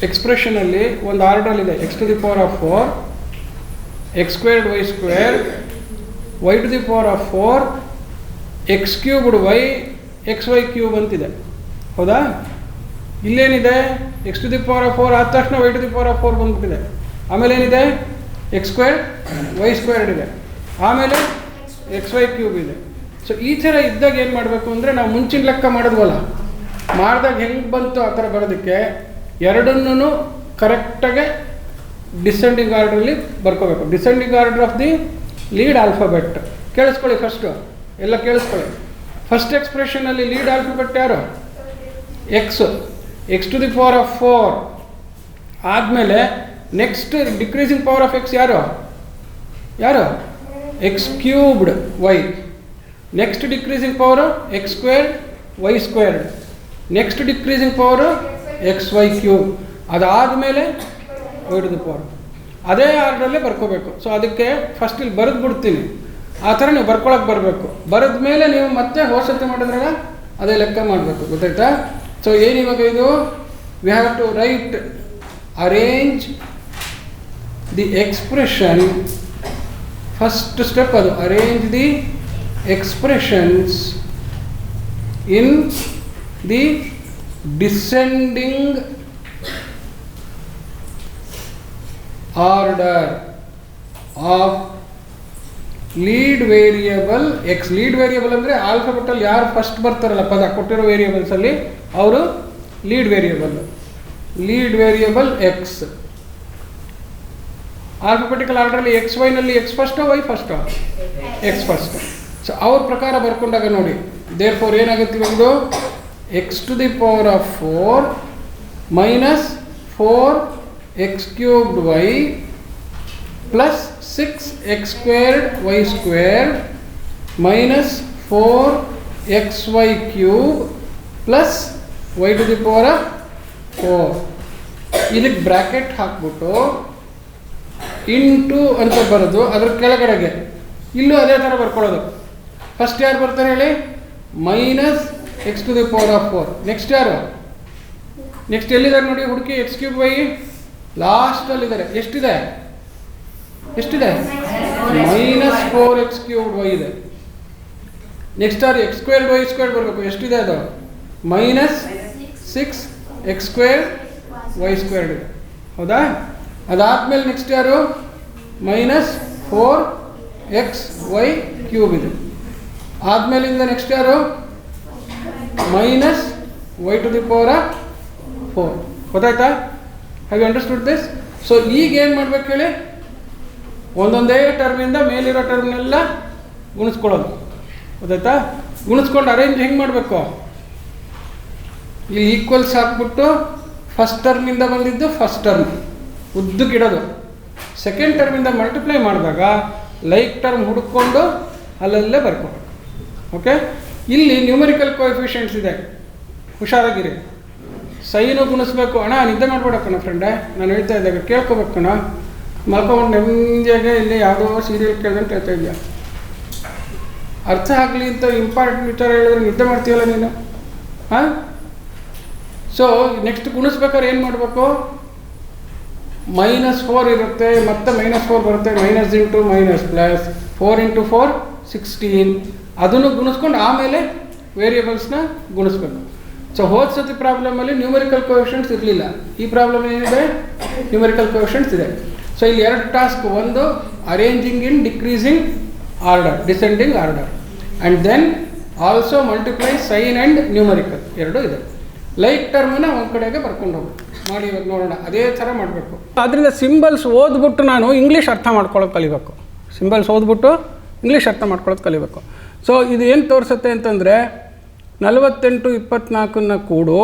ಎಕ್ಸ್ಪ್ರೆಷನಲ್ಲಿ ಒಂದು ಆರ್ಡರಲ್ಲಿದೆ x to the power of 4 x squared y square y to the power of 4 x cubed y xy cube ಅಂತಿದೆ. ಹೌದಾ? ಇಲ್ಲೇನಿದೆ x to the power of 4 ಆದ ತಕ್ಷಣ y to the power of 4 ಬಂದ್ಬಿಟ್ಟಿದೆ. ಆಮೇಲೆ ಏನಿದೆ x squared y squared ಇದೆ, ಆಮೇಲೆ xy cube ಇದೆ. ಸೊ ಈ ಥರ ಇದ್ದಾಗ ಏನು ಮಾಡಬೇಕು ಅಂದರೆ, ನಾವು ಮುಂಚಿನ ಲೆಕ್ಕ ಮಾಡಿದ್ವಲ್ಲ, ಮಾಡಿದಾಗ ಹೆಂಗೆ ಬಂತು ಆ ಥರ ಬರೋದಕ್ಕೆ ಎರಡನ್ನೂ ಕರೆಕ್ಟಾಗಿ ಡಿಸೆಂಡಿಂಗ್ ಆರ್ಡ್ರಲ್ಲಿ ಬರ್ಕೋಬೇಕು. Descending order of the lead alphabet. ಕೇಳಿಸ್ಕೊಳ್ಳಿ ಫಸ್ಟು, ಎಲ್ಲ ಕೇಳಿಸ್ಕೊಳ್ಳಿ. ಫಸ್ಟ್ ಎಕ್ಸ್ಪ್ರೆಷನಲ್ಲಿ ಲೀಡ್ ಆಲ್ಫಾಬೆಟ್ ಯಾರು? x to the power of 4 ಆದಮೇಲೆ next decreasing power of x ಯಾರು? x cubed y. Next decreasing power x squared y squared. Next decreasing power xy cube. ಅದಾದಮೇಲೆ y to the power. ಅದೇ ಆರ್ಡ್ರಲ್ಲೇ ಬರ್ಕೋಬೇಕು. So ಅದಕ್ಕೆ first ಇಲ್ಲಿ ಬರೆದು ಬಿಡ್ತೀನಿ, ಆ ಥರ ನೀವು ಬರ್ಕೊಳಕ್ಕೆ ಬರಬೇಕು. ಬರೆದ ಮೇಲೆ ನೀವು ಮತ್ತೆ ಹೋಸತಿ ಮಾಡಿದ್ರಾಗ ಅದೇ ಲೆಕ್ಕ ಮಾಡಬೇಕು. ಗೊತ್ತಾಯ್ತಾ? ಸೊ ಏನಿವಾಗ ಇದು we have to write arrange the expression. First step ಅದು, arrange the expressions in the descending order of lead variable x. Lead variable ಅಂದರೆ ಆಲ್ಫಾಬೆಟಲ್ಲಿ ಯಾರು ಫಸ್ಟ್ ಬರ್ತಾರಲ್ಲ ಪದ ಕೊಟ್ಟಿರೋ ವೇರಿಯಬಲ್ಸಲ್ಲಿ ಅವರು ಲೀಡ್ ವೇರಿಯಬಲ್ ಎಕ್ಸ್. ಆಲ್ಫಾಬೆಟಿಕಲ್ ಆರ್ಡ್ರಲ್ಲಿ ಎಕ್ಸ್ ವೈನಲ್ಲಿ ಎಕ್ಸ್ ಫಸ್ಟೋ ವೈ ಫಸ್ಟೋ? X first. ಸೊ ಅವ್ರ ಪ್ರಕಾರ ಬರ್ಕೊಂಡಾಗ ನೋಡಿ, ದೇರ್ ಫೋರ್ ಏನಾಗುತ್ತೆ ಇವಾಗ, x to the power of 4 minus 4x cubed y plus 6x squared y squared minus 4xy cube plus y to the power of 4. ಇದಕ್ಕೆ bracket ಹಾಕ್ಬಿಟ್ಟು into ಅಂತ ಬರೋದು, ಅದ್ರ ಕೆಳಗಡೆಗೆ ಇಲ್ಲೂ ಅದೇ ಥರ ಬರ್ಕೊಳ್ಳೋದು. ಫಸ್ಟ್ ಯಾರು ಬರ್ತಾರೆ ಹೇಳಿ? Minus x to the power of 4. Next ಯಾರು? ನೆಕ್ಸ್ಟ್ ಎಲ್ಲಿದ್ದಾರೆ ನೋಡಿ, ಹುಡುಕಿ. x cube y ಲಾಸ್ಟಲ್ಲಿದ್ದಾರೆ. ಎಷ್ಟಿದೆ? ಮೈನಸ್ 4x ಕ್ಯೂಬ್ y ಇದೆ. ನೆಕ್ಸ್ಟ್ ಯಾರು? x ಸ್ಕ್ವೇರ್ಡ್ y ಸ್ಕ್ವೇರ್ಡ್ ಬರಬೇಕು. ಎಷ್ಟಿದೆ ಅದು? Minus 6x squared y squared ಇದೆ. ಹೌದಾ? ಅದಾದಮೇಲೆ ನೆಕ್ಸ್ಟ್ ಯಾರು? ಮೈನಸ್ 4xy ಕ್ಯೂಬ್ ಇದೆ. ಆದಮೇಲಿಂದ ನೆಕ್ಸ್ಟ್ ಯಾರು? Minus y to the power of 4. ಗೊತ್ತಾಯ್ತಾ? Have you understood this? So ಈಗ ಏನು ಮಾಡ್ಬೇಕು ಹೇಳಿ, ಒಂದೊಂದೇ ಟರ್ಮಿಂದ ಮೇಲಿರೋ ಟರ್ಮ್ನೆಲ್ಲ ಗುಣಿಸ್ಕೊಳ್ಳೋದು. ಗೊತ್ತಾಯ್ತಾ? ಗುಣಿಸ್ಕೊಂಡು ಅರೇಂಜ್ ಹೆಂಗೆ ಮಾಡಬೇಕು, ಇಲ್ಲಿ ಈಕ್ವಲ್ಸ್ ಹಾಕ್ಬಿಟ್ಟು ಫಸ್ಟ್ ಟರ್ಮಿಂದ ಬಂದಿದ್ದು ಫಸ್ಟ್ ಟರ್ಮ್ ಉದ್ದಕ್ಕಿಡೋದು. ಸೆಕೆಂಡ್ ಟರ್ಮಿಂದ ಮಲ್ಟಿಪ್ಲೈ ಮಾಡಿದಾಗ ಲೈಕ್ ಟರ್ಮ್ ಹುಡುಕೊಂಡು ಅಲ್ಲಲ್ಲೇ ಬರ್ಕೋಬೇಕು. ಓಕೆ? ಇಲ್ಲಿ ನ್ಯೂಮರಿಕಲ್ ಕೋಎಫಿಷಿಯೆಂಟ್ಸ್ ಇದೆ, ಹುಷಾರಾಗಿರಿ. ಸೈನು ಗುಣಿಸ್ಬೇಕು. ಅಣ್ಣ ನಿದ್ದೆ ಮಾಡಬೇಡಕ್ಕಣ ಫ್ರೆಂಡೇ, ನಾನು ಹೇಳ್ತಾ ಇದ್ದಾಗ ಕೇಳ್ಕೊಬೇಕಣ್ಣ. ಮಲ್ಕೊಂಡು ನೆಮ್ಮದಿಯಾಗೆ ಇಲ್ಲಿ ಯಾವುದೋ ಸೀರಿಯಲ್ ಕೇಳ್ದಂತ ಹೇಳ್ತಾ ಇದೆಯಾ? ಅರ್ಥ ಆಗಲಿ ಅಂತ ಇಂಪಾರ್ಟೆಂಟ್ ವಿಚಾರ ಹೇಳಿದ್ರೆ ನಿದ್ದೆ ಮಾಡ್ತೀಯಲ್ಲ ನೀನು. ಹಾಂ? ಸೊ ನೆಕ್ಸ್ಟ್ ಗುಣಿಸ್ಬೇಕಾದ್ರೆ ಏನು ಮಾಡಬೇಕು, -4 ಇರುತ್ತೆ, ಮತ್ತೆ -4 ಬರುತ್ತೆ, ಮೈನಸ್ ಇಂಟು ಮೈನಸ್ ಪ್ಲಸ್ 4 × 4 16. ಅದನ್ನು ಗುಣಿಸ್ಕೊಂಡು ಆಮೇಲೆ ವೇರಿಯಬಲ್ಸ್ನ ಗುಣಿಸ್ಬೇಕು. ಸೊ ಹೋದ ಸತಿ ಪ್ರಾಬ್ಲಮಲ್ಲಿ ನ್ಯೂಮರಿಕಲ್ ಕೋಎಫಿಷಿಯೆಂಟ್ಸ್ ಇರಲಿಲ್ಲ. ಈ ಪ್ರಾಬ್ಲಮ್ ಏನಿದೆ, ನ್ಯೂಮರಿಕಲ್ ಕೋಎಫಿಷಿಯೆಂಟ್ಸ್ ಇದೆ. ಸೊ ಇಲ್ಲಿ ಎರಡು ಟಾಸ್ಕ್, ಒಂದು arranging in decreasing order, descending order, and then also multiply sign and numerical ಎರಡೂ ಇದೆ. ಲೈಕ್ ಟರ್ಮನ್ನ ಒಂದು ಕಡೆಗೆ ಬರ್ಕೊಂಡು ಹೋಗಿ ಮಾಡಿ ಇವಾಗ ನೋಡೋಣ. ಅದೇ ಥರ ಮಾಡಬೇಕು. ಅದರಿಂದ ಸಿಂಬಲ್ಸ್ ಓದ್ಬಿಟ್ಟು ನಾನು ಇಂಗ್ಲೀಷ್ ಅರ್ಥ ಮಾಡ್ಕೊಳ್ಳೋಕೆ ಕಲಿಬೇಕು. ಸಿಂಬಲ್ಸ್ ಓದ್ಬಿಟ್ಟು ಇಂಗ್ಲೀಷ್ ಅರ್ಥ ಮಾಡ್ಕೊಳ್ಳೋದು ಕಲಿಬೇಕು. ಸೊ ಇದು ಏನು ತೋರಿಸುತ್ತೆ ಅಂತಂದರೆ 48 24ನ್ನ ಕೂಡು,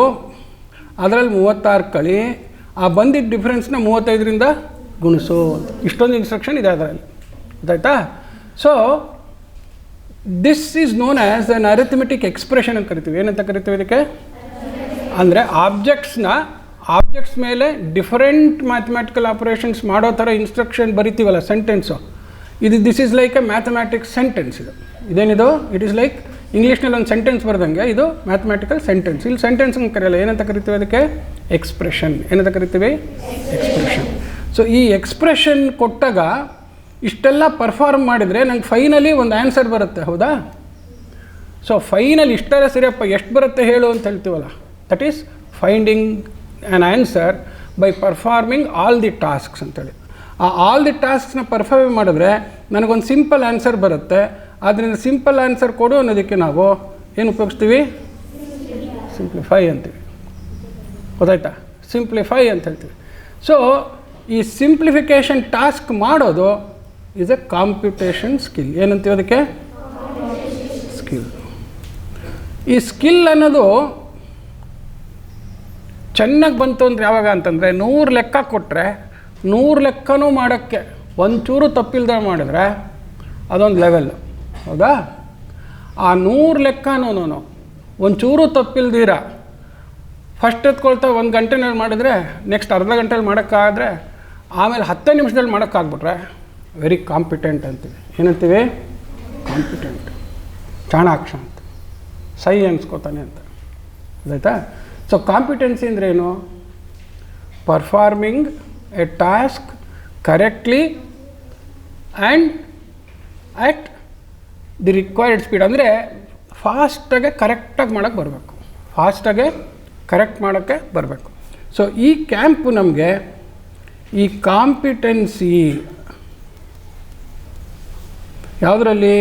ಅದರಲ್ಲಿ 36 ಕಳಿ, ಆ ಬಂದಿದ್ದ ಡಿಫ್ರೆನ್ಸ್ನ 35ರಿಂದ ಗುಣಿಸು. ಇಷ್ಟೊಂದು ಇನ್ಸ್ಟ್ರಕ್ಷನ್ ಇದೆ ಅದರಲ್ಲಿ. ಗೊತ್ತಾಯ್ತಾ? So this is known as an arithmetic expression ಅಂತ ಕರಿತೀವಿ. ಏನಂತ ಕರಿತೀವಿ ಇದಕ್ಕೆ ಅಂದರೆ ಆಬ್ಜೆಕ್ಟ್ಸ್ ಮೇಲೆ ಡಿಫರೆಂಟ್ ಮ್ಯಾಥಮೆಟಿಕಲ್ ಆಪರೇಷನ್ಸ್ ಮಾಡೋ ಥರ ಇನ್ಸ್ಟ್ರಕ್ಷನ್ ಬರಿತೀವಲ್ಲ, sentence. This is like a mathematics sentence. ಇದೇನಿದು? ಇಟ್ ಈಸ್ ಲೈಕ್ ಇಂಗ್ಲೀಷ್ನಲ್ಲಿ ಒಂದು ಸೆಂಟೆನ್ಸ್ ಬರ್ದಂಗೆ ಇದು ಮ್ಯಾಥಮೆಟಿಕಲ್ ಸೆಂಟೆನ್ಸ್. ಇಲ್ಲಿ ಸೆಂಟೆನ್ಸ್ ಕರೆಯಲ್ಲ, ಏನಂತ ಕರಿತೀವಿ ಅದಕ್ಕೆ? ಎಕ್ಸ್ಪ್ರೆಷನ್. ಏನಂತ ಕರಿತೀವಿ? ಎಕ್ಸ್ಪ್ರೆಷನ್. ಸೊ ಈ ಎಕ್ಸ್ಪ್ರೆಷನ್ ಕೊಟ್ಟಾಗ ಇಷ್ಟೆಲ್ಲ ಪರ್ಫಾರ್ಮ್ ಮಾಡಿದರೆ ನಂಗೆ ಫೈನಲಿ ಒಂದು ಆನ್ಸರ್ ಬರುತ್ತೆ, ಹೌದಾ? ಸೊ ಫೈನಲ್ ಇಷ್ಟೆಲ್ಲ ಸರಿಯಪ್ಪ ಎಷ್ಟು ಬರುತ್ತೆ ಹೇಳು ಅಂತ ಹೇಳ್ತೀವಲ್ಲ, that is finding an answer by performing all the tasks ಅಂತೇಳಿ. ಆ ಆಲ್ ದಿ ಟಾಸ್ಕ್ಸ್ನ ಪರ್ಫಾರ್ಮ್ ಮಾಡಿದ್ರೆ ನನಗೊಂದು ಸಿಂಪಲ್ ಆನ್ಸರ್ ಬರುತ್ತೆ. ಆದ್ದರಿಂದ ಸಿಂಪಲ್ ಆನ್ಸರ್ ಕೊಡು ಅನ್ನೋದಕ್ಕೆ ನಾವು ಏನು ಉಪಯೋಗಿಸ್ತೀವಿ? ಸಿಂಪ್ಲಿಫೈ ಅಂತೀವಿ. ಗೊತ್ತಾಯ್ತಾ? ಸಿಂಪ್ಲಿಫೈ ಅಂತ ಹೇಳ್ತೀವಿ. ಸೊ ಈ ಸಿಂಪ್ಲಿಫಿಕೇಷನ್ ಟಾಸ್ಕ್ ಮಾಡೋದು ಈಸ್ ಎ ಕಾಂಪ್ಯೂಟೇಷನ್ ಸ್ಕಿಲ್. ಏನಂತೀವಿ ಅದಕ್ಕೆ? ಸ್ಕಿಲ್. ಈ ಸ್ಕಿಲ್ ಅನ್ನೋದು ಚೆನ್ನಾಗಿ ಬಂತು ಅಂದರೆ ಯಾವಾಗ ಅಂತಂದರೆ 100 ಲೆಕ್ಕ ಕೊಟ್ಟರೆ 100 ಲೆಕ್ಕನೂ ಮಾಡೋಕ್ಕೆ ಒಂಚೂರು ತಪ್ಪಿಲ್ದೆ ಮಾಡಿದ್ರೆ ಅದೊಂದು ಲೆವೆಲ್, ಹೌದಾ? ಆ 100 ಲೆಕ್ಕನೂ ಒಂಚೂರು ತಪ್ಪಿಲ್ದಿರ ಫಸ್ಟ್ ಎತ್ಕೊಳ್ತಾ 1 ಗಂಟೆನಲ್ಲಿ ಮಾಡಿದರೆ ನೆಕ್ಸ್ಟ್ ಅರ್ಧ ಗಂಟೆಯಲ್ಲಿ ಮಾಡೋಕ್ಕಾದರೆ ಆಮೇಲೆ 10 ನಿಮಿಷದಲ್ಲಿ ಮಾಡೋಕ್ಕಾಗ್ಬಿಟ್ರೆ ವೆರಿ ಕಾಂಪಿಟೆಂಟ್ ಅಂತೀವಿ. ಏನಂತೀವಿ? ಕಾಂಪಿಟೆಂಟ್. ಚಾಣಾಕ್ಷ ಅಂತ, ಸೈ ಅನ್ಸ್ಕೋತಾನೆ ಅಂತ. ಗೊತ್ತಾಯ್ತಾ? ಸೊ ಕಾಂಪಿಟೆನ್ಸಿ ಅಂದ್ರೇನು? Performing A task correctly and at the required speed. ಅಂದರೆ ಫಾಸ್ಟಾಗೆ ಕರೆಕ್ಟಾಗಿ ಮಾಡೋಕ್ಕೆ ಬರಬೇಕು, ಫಾಸ್ಟಾಗೆ ಕರೆಕ್ಟ್ ಮಾಡೋಕ್ಕೆ ಬರಬೇಕು. ಸೊ ಈ ಕ್ಯಾಂಪು ನಮಗೆ ಈ ಕಾಂಪಿಟೆನ್ಸಿ ಯಾವುದರಲ್ಲಿ?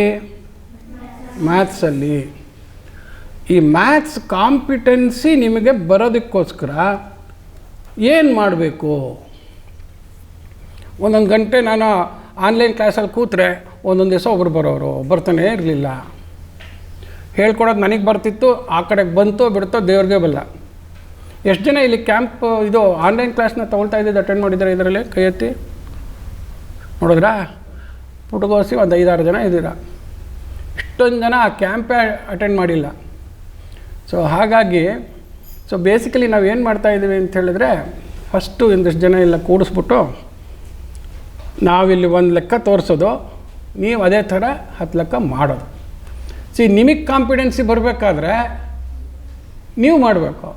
ಮ್ಯಾಥ್ಸಲ್ಲಿ. ಈ ಮ್ಯಾಥ್ಸ್ ಕಾಂಪಿಟೆನ್ಸಿ ನಿಮಗೆ ಬರೋದಕ್ಕೋಸ್ಕರ ಏನು ಮಾಡಬೇಕು? ಒಂದೊಂದು ಗಂಟೆ ನಾನು ಆನ್ಲೈನ್ ಕ್ಲಾಸಲ್ಲಿ ಕೂತ್ರೆ ಒಂದೊಂದು ದಿವಸ ಒಬ್ರು ಬರೋರು, ಬರ್ತಾನೆ ಇರಲಿಲ್ಲ. ಹೇಳ್ಕೊಡೋದು ನನಗೆ ಬರ್ತಿತ್ತು, ಆ ಕಡೆಗೆ ಬಂತೋ ಬಿಡ್ತೋ ದೇವ್ರಿಗೆ ಬಲ್ಲ. ಎಷ್ಟು ಜನ ಇಲ್ಲಿ ಕ್ಯಾಂಪ್ ಇದು ಆನ್ಲೈನ್ ಕ್ಲಾಸ್ನ ತೊಗೊಳ್ತಾ ಇದ್ದಿದ್ದು ಅಟೆಂಡ್ ಮಾಡಿದ್ದಾರೆ? ಇದರಲ್ಲಿ ಕೈ ಎತ್ತಿ ನೋಡಿದ್ರಾ? ಪುಟಗೋಸಿ ಒಂದು 5-6 ಜನ ಇದ್ದೀರಾ. ಇಷ್ಟೊಂದು ಜನ ಆ ಕ್ಯಾಂಪೇ ಅಟೆಂಡ್ ಮಾಡಿಲ್ಲ. ಸೊ ಹಾಗಾಗಿ ಬೇಸಿಕಲಿ ನಾವು ಏನು ಮಾಡ್ತಾಯಿದ್ದೀವಿ ಅಂತ ಹೇಳಿದ್ರೆ, ಫಸ್ಟು ಒಂದಿಷ್ಟು ಜನ ಎಲ್ಲ ಕೂಡಿಸ್ಬಿಟ್ಟು ನಾವಿಲ್ಲಿ 1 ಲೆಕ್ಕ ತೋರಿಸೋದು, ನೀವು ಅದೇ ಥರ 10 ಲೆಕ್ಕ ಮಾಡೋದು. ನಿಮಗೆ ಕಾನ್ಫಿಡೆನ್ಸಿ ಬರಬೇಕಾದ್ರೆ ನೀವು ಮಾಡಬೇಕು.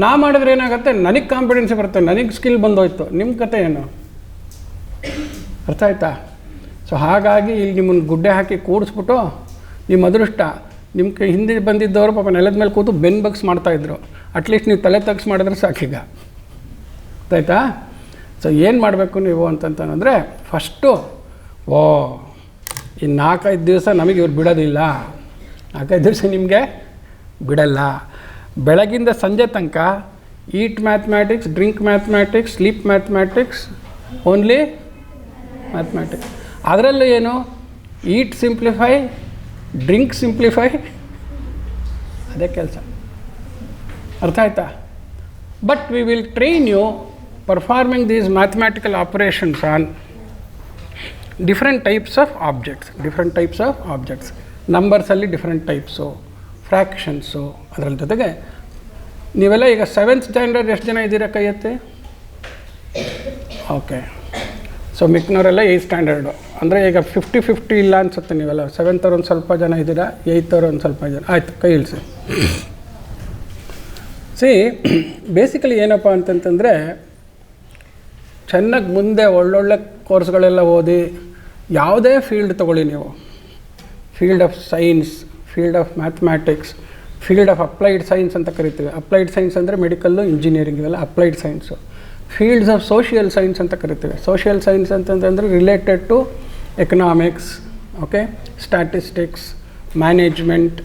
ನಾ ಮಾಡಿದ್ರೆ ಏನಾಗುತ್ತೆ? ನನಗೆ ಕಾನ್ಫಿಡೆನ್ಸಿ ಬರುತ್ತೆ, ನನಗೆ ಸ್ಕಿಲ್ ಬಂದೋಯ್ತು. ನಿಮ್ಮ ಕತೆ ಏನು? ಅರ್ಥ ಆಯ್ತಾ? ಸೊ ಹಾಗಾಗಿ ಇಲ್ಲಿ ನಿಮ್ಮನ್ನು ಗುಡ್ಡೆ ಹಾಕಿ ಕೂಡಿಸ್ಬಿಟ್ಟು ನಿಮ್ಮ ಅದೃಷ್ಟ, ನಿಮ್ಮ ಹಿಂದೆ ಬಂದಿದ್ದವರು ಪಾಪ ನೆಲದ ಮೇಲೆ ಕೂತು ಬೆನ್ ಬಗ್ಸ್ ಮಾಡ್ತಾಯಿದ್ರು. ಅಟ್ಲೀಸ್ಟ್ ನೀವು ತಲೆ ತಗ್ಸ್ ಮಾಡಿದ್ರೆ ಸಾಕೀಗ. ಗೊತ್ತಾಯ್ತಾ? ಸೊ ಏನು ಮಾಡಬೇಕು ನೀವು ಅಂತಂತಂದರೆ, ಫಸ್ಟು ಈ 4-5 ದಿವಸ ನಮಗೆ ಇವ್ರು ಬಿಡೋದಿಲ್ಲ, 4-5 ದಿವಸ ನಿಮಗೆ ಬಿಡಲ್ಲ. ಬೆಳಗಿಂದ ಸಂಜೆ ತನಕ eat mathematics, drink mathematics, sleep mathematics, only mathematics. ಅದರಲ್ಲೂ ಏನು? ಈಟ್ ಸಿಂಪ್ಲಿಫೈ, ಡ್ರಿಂಕ್ ಸಿಂಪ್ಲಿಫೈ, ಅದೇ ಕೆಲಸ. ಅರ್ಥ ಆಯ್ತಾ? But we will train you performing these mathematical operations on different types of objects. Numbers ಅಲ್ಲಿ different types, fractions. ಅದರ ಜೊತೆಗೆ ನೀವೆಲ್ಲ ಈಗ 7th ಸ್ಟ್ಯಾಂಡರ್ಡ್ ಎಷ್ಟು ಜನ ಇದ್ದೀರಾ? ಕೈ ಎತ್ತಿ. ಓಕೆ. ಸೊ ಮಿಕ್ನವರೆಲ್ಲ 8th ಸ್ಟ್ಯಾಂಡರ್ಡು. ಅಂದರೆ ಈಗ 50-50 ಇಲ್ಲ ಅನಿಸುತ್ತೆ. ನೀವೆಲ್ಲ 7th ಅವ್ರು ಒಂದು ಸ್ವಲ್ಪ ಜನ ಇದ್ದೀರಾ, 8th ಅವ್ರು ಒಂದು ಸ್ವಲ್ಪ ಜನ. ಆಯಿತು, ಕೈ ಇಳಿಸಿ. ಬೇಸಿಕಲಿ ಏನಪ್ಪ ಅಂತಂತಂದರೆ, ಚೆನ್ನಾಗಿ ಮುಂದೆ ಒಳ್ಳೊಳ್ಳೆ ಕೋರ್ಸ್ಗಳೆಲ್ಲ ಓದಿ ಯಾವುದೇ ಫೀಲ್ಡ್ ತೊಗೊಳ್ಳಿ ನೀವು, field of science, field of mathematics, field of applied science ಅಂತ ಕರಿತೀವಿ. ಅಪ್ಲೈಡ್ ಸೈನ್ಸ್ ಅಂದರೆ ಮೆಡಿಕಲ್ಲು, ಇಂಜಿನಿಯರಿಂಗ್, ಇವೆಲ್ಲ applied science. Fields of social science ಅಂತ ಕರಿತೀವಿ. ಸೋಷಿಯಲ್ ಸೈನ್ಸ್ ಅಂತಂತಂದರೆ related to economics, okay, statistics, management,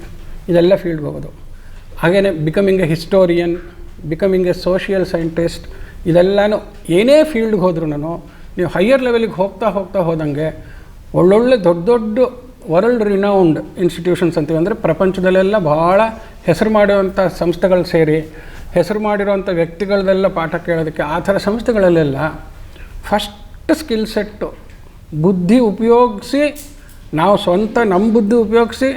ಇದೆಲ್ಲ ಫೀಲ್ಡ್ಗೆ ಹೋಗೋದು. ಹಾಗೆಯೇ becoming a historian, becoming a social scientist, ಇದೆಲ್ಲನೂ ಏನೇ ಫೀಲ್ಡ್ಗೆ ಹೋದ್ರೂ ನೀವು ಹೈಯರ್ ಲೆವೆಲಿಗೆ ಹೋಗ್ತಾ ಹೋದಂಗೆ ಒಳ್ಳೊಳ್ಳೆ ದೊಡ್ಡ ವರ್ಲ್ಡ್ ರಿನೌಂಡ್ ಇನ್ಸ್ಟಿಟ್ಯೂಷನ್ಸ್ ಅಂತೀವಿ. ಅಂದರೆ ಪ್ರಪಂಚದಲ್ಲೆಲ್ಲ ಭಾಳ ಹೆಸರು ಮಾಡುವಂಥ ಸಂಸ್ಥೆಗಳು ಸೇರಿ ಹೆಸರು ಮಾಡಿರೋವಂಥ ವ್ಯಕ್ತಿಗಳದೆಲ್ಲ ಪಾಠ ಕೇಳೋದಕ್ಕೆ, ಆ ಥರ ಸಂಸ್ಥೆಗಳಲ್ಲೆಲ್ಲ ಫಸ್ಟ್ ಸ್ಕಿಲ್ ಸೆಟ್ಟು ಬುದ್ಧಿ ಉಪಯೋಗಿಸಿ, ನಾವು ಸ್ವಂತ ನಮ್ಮ ಬುದ್ಧಿ ಉಪಯೋಗಿಸಿ